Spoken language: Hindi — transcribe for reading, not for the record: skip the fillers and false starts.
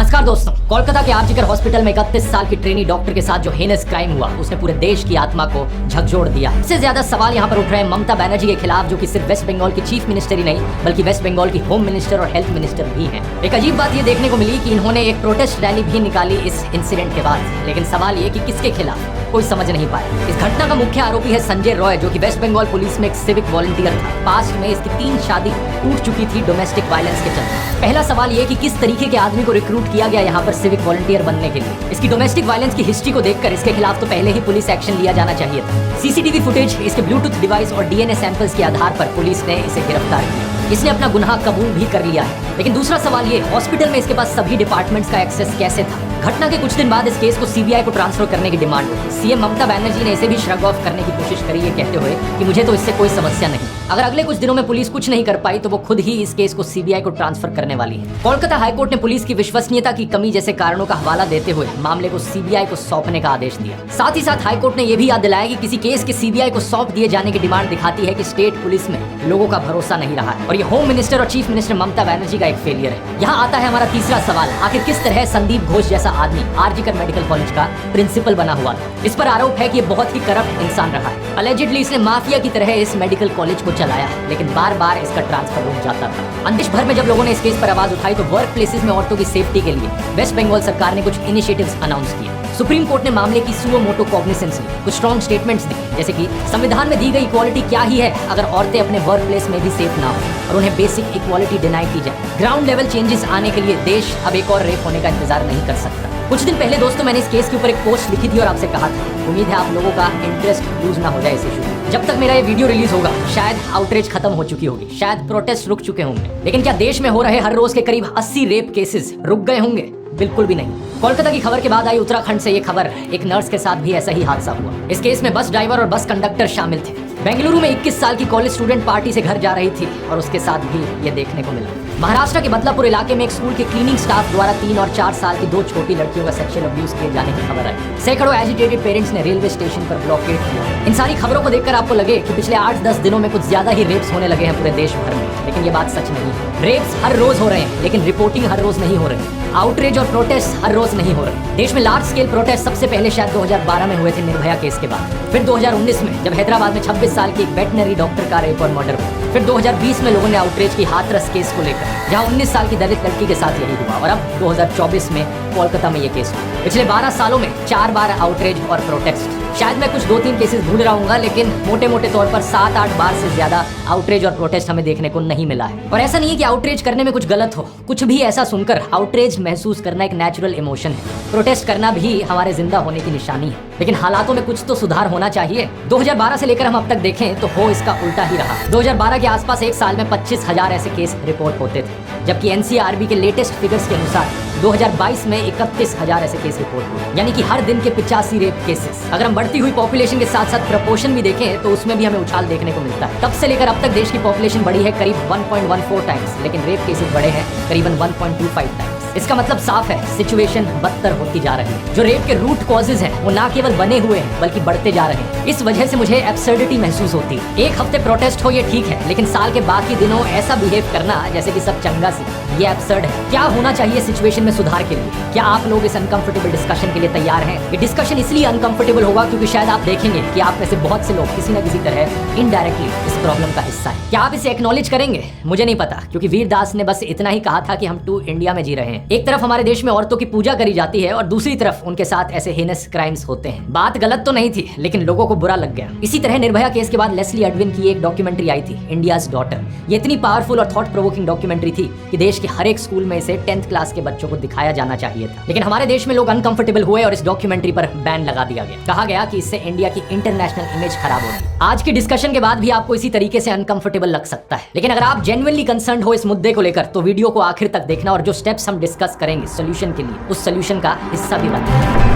नमस्कार दोस्तों, कोलकाता के आरजीकर हॉस्पिटल में 31 साल की ट्रेनी डॉक्टर के साथ जो हेनस क्राइम हुआ उसने पूरे देश की आत्मा को झकझोर दिया। इससे ज्यादा सवाल यहाँ पर उठ रहे हैं ममता बनर्जी के खिलाफ, जो कि सिर्फ वेस्ट बंगाल की चीफ मिनिस्टर ही नहीं बल्कि वेस्ट बंगाल की होम मिनिस्टर और हेल्थ मिनिस्टर भी हैं। एक अजीब बात ये देखने को मिली कि इन्होंने एक प्रोटेस्ट रैली भी निकाली इस इंसिडेंट के बाद, लेकिन सवाल ये कि किसके खिलाफ कोई समझ नहीं पाया। इस घटना का मुख्य आरोपी है संजय रॉय, जो कि वेस्ट बंगाल पुलिस में एक सिविक वॉलंटियर था। पास्ट में इसकी 3 शादी टूट चुकी थी डोमेस्टिक वायलेंस के चलते। पहला सवाल ये कि किस तरीके के आदमी को रिक्रूट किया गया यहाँ पर सिविक वॉलंटियर बनने के लिए। इसकी डोमेस्टिक वायलेंस की हिस्ट्री को देखकर इसके खिलाफ तो पहले ही पुलिस एक्शन लिया जाना चाहिए था। सीसीटीवी फुटेज, इसके ब्लूटूथ डिवाइस और डीएनए सैंपल्स के आधार पर पुलिस ने इसे गिरफ्तार किया। इसने अपना गुनाह कबूल भी कर लिया है। लेकिन दूसरा सवाल ये, हॉस्पिटल में इसके पास सभी डिपार्टमेंट्स का एक्सेस कैसे था? घटना के कुछ दिन बाद इस केस को सीबीआई को ट्रांसफर करने की डिमांड हुई। सीएम ममता बनर्जी ने इसे भी श्रग ऑफ करने की कोशिश करी, ये कहते हुए कि मुझे तो इससे कोई समस्या नहीं। अगर अगले कुछ दिनों में पुलिस कुछ नहीं कर पाई तो वो खुद ही इस केस को सीबीआई को ट्रांसफर करने वाली है। कोलकाता हाईकोर्ट ने पुलिस की विश्वसनीयता की कमी जैसे कारणों का हवाला देते हुए मामले को सीबीआई को सौंपने का आदेश दिया। साथ ही साथ हाईकोर्ट ने यह भी याद दिलाया कि किसी केस के सीबीआई को सौंप दिए जाने की डिमांड दिखाती है कि स्टेट पुलिस में लोगों का भरोसा नहीं रहा है और ये होम मिनिस्टर और चीफ मिनिस्टर ममता बनर्जी का एक फेलियर है। यहाँ आता है हमारा तीसरा सवाल, आखिर किस तरह संदीप घोष जैसा आदमी आरजीकर मेडिकल कॉलेज का प्रिंसिपल बना हुआ था? इस पर आरोप है कि ये बहुत ही करप्ट इंसान रहा है। अलेजिडली इसने माफिया की तरह इस मेडिकल कॉलेज को चलाया, लेकिन बार बार इसका ट्रांसफर रुक जाता था। देश भर में जब लोगों ने इस केस पर आवाज उठाई तो वर्क प्लेसेस में औरतों की सेफ्टी के लिए वेस्ट बंगाल सरकार ने कुछ इनिशिएटिव्स अनाउंस किए। सुप्रीम कोर्ट ने मामले की सुओ मोटो कॉग्निसेंस ली, कुछ स्ट्रॉन्ग स्टेटमेंट्स दी, जैसे कि संविधान में दी गई इक्वालिटी क्या ही है अगर औरतें अपने वर्क प्लेस में भी सेफ ना हो और उन्हें बेसिक इक्वालिटी डिनाई की जाए। ग्राउंड लेवल चेंजेस आने के लिए देश अब एक और रेप होने का इंतजार नहीं कर सकता। कुछ दिन पहले दोस्तों मैंने इस केस के ऊपर एक पोस्ट लिखी थी और आपसे कहा था, उम्मीद है आप लोगों का इंटरेस्ट लूज ना हो जाए इस इशू में। जब तक मेरा ये वीडियो रिलीज होगा शायद आउटरीच खत्म हो चुकी होगी, शायद प्रोटेस्ट रुक चुके होंगे, लेकिन क्या देश में हो रहे हर रोज के करीब 80 रेप केसेस रुक गए होंगे? बिल्कुल भी नहीं। कोलकाता की खबर के बाद आई उत्तराखंड से ये खबर, एक नर्स के साथ भी ऐसा ही हादसा हुआ। इस केस में बस ड्राइवर और बस कंडक्टर शामिल थे। बेंगलुरु में 21 साल की कॉलेज स्टूडेंट पार्टी से घर जा रही थी और उसके साथ भी ये देखने को मिला। महाराष्ट्र के बदलापुर इलाके में एक स्कूल के क्लीनिंग स्टाफ द्वारा 3 और 4 साल की 2 छोटी लड़कियों का सेक्सुअल अब्यूज किए जाने की खबर आई। सैकड़ों एजिटेटेड पेरेंट्स ने रेलवे स्टेशन पर ब्लॉकेड किया। इन सारी खबरों को देखकर आपको लगे कि पिछले 8-10 दिनों में कुछ ज्यादा ही रेप्स होने लगे हैं पूरे देश भर में, लेकिन ये बात सच नहीं है। रेप्स हर रोज हो रहे हैं, लेकिन रिपोर्टिंग हर रोज नहीं हो रही। आउटरीच और प्रोटेस्ट हर रोज नहीं हो रहे। देश में लार्ज स्केल प्रोटेस्ट सबसे पहले शायद 2012 में हुए थे निर्भया केस के बाद, फिर 2019 में जब हैदराबाद में 26 साल की एक वेटनरी डॉक्टर का रेप और मर्डर हुआ, फिर 2020 में लोगों ने आउटरीच की हाथरस केस को लेकर, जहां 19 साल की दलित लड़की के साथ यही हुआ, और अब 2024 में कोलकाता में ये केस हुआ। पिछले 12 सालों में 4 बार आउटरीच और प्रोटेस्ट। शायद मैं कुछ 2-3 केसेस भूल रहा हूँ, लेकिन मोटे मोटे तौर पर 7-8 बार से ज्यादा आउटरीच और प्रोटेस्ट हमें देखने को नहीं मिला है। और ऐसा नहीं है कि आउटरीच करने में कुछ गलत हो, कुछ भी ऐसा सुनकर आउटरीच महसूस करना एक नेचुरल इमोशन है। प्रोटेस्ट करना भी हमारे जिंदा होने की निशानी है, लेकिन हालातों में कुछ तो सुधार होना चाहिए। 2012 से लेकर हम अब तक देखें तो हो इसका उल्टा ही रहा। 2012 के आसपास एक साल में 25,000 ऐसे केस रिपोर्ट होते थे, जबकि एनसीआरबी के लेटेस्ट फिगर्स के अनुसार 2022 में 31,000 ऐसे केस रिपोर्ट हुए, यानी कि हर दिन के 85 रेप केसेस। अगर हम बढ़ती हुई पॉपुलेशन के साथ साथ प्रपोर्शन भी देखें तो उसमें भी हमें उछाल देखने को मिलता है। तब से लेकर अब तक देश की पॉपुलेशन बढ़ी है करीब 1.14 टाइम्स, लेकिन रेप केसेस बढ़े हैं करीबन 1.25 टाइम्स। इसका मतलब साफ है, सिचुएशन बदतर होती जा रही है। जो रेप के रूट कॉजेज हैं वो ना केवल बने हुए हैं बल्कि बढ़ते जा रहे हैं। इस वजह से मुझे एब्सर्डिटी महसूस होती है। एक हफ्ते प्रोटेस्ट हो ये ठीक है, लेकिन साल के बाकी दिनों ऐसा बिहेव करना जैसे कि सब चंगा सी, ये एब्सर्ड है। क्या होना चाहिए सिचुएशन में सुधार के लिए? क्या आप लोग इस अनकंफर्टेबल डिस्कशन के लिए तैयार हैं? ये डिस्कशन इसलिए अनकंफर्टेबल होगा क्योंकि शायद आप देखेंगे कि आप में से बहुत से लोग किसी न किसी तरह इनडायरेक्टली इस प्रॉब्लम का हिस्सा है। क्या आप इसे एक्नॉलेज करेंगे? मुझे नहीं पता, क्योंकि वीर दास ने बस इतना ही कहा था कि हम 2 इंडिया में जी रहे हैं। एक तरफ हमारे देश में औरतों की पूजा करी जाती है और दूसरी तरफ उनके साथ ऐसे हेनस क्राइम्स होते हैं। बात गलत तो नहीं थी, लेकिन लोगों को बुरा लग गया। इसी तरह निर्भया केस के बाद लेस्ली एडविन की एक डॉक्यूमेंट्री आई थी, इंडियाज डॉटर। ये इतनी पावरफुल और थॉट प्रोवोकिंग डॉक्यूमेंट्री थी कि देश के हर एक स्कूल में इसे 10th क्लास के बच्चों को दिखाया जाना चाहिए था। लेकिन हमारे देश में लोग अनकंफर्टेबल हुए और इस डॉक्यूमेंट्री पर बैन लगा दिया गया। कहा गया कि इससे इंडिया की इंटरनेशनल इमेज खराब होगी। आज की डिस्कशन के बाद भी आपको इसी तरीके से अनकंफर्टेबल लग सकता है, लेकिन अगर आप जेन्युइनली कंसर्न्ड हो इस मुद्दे को लेकर तो वीडियो को आखिर तक देखना और जो स्टेप्स हम डिस्कस करेंगे सोल्यूशन के लिए, उस सोल्यूशन का हिस्सा भी बनना।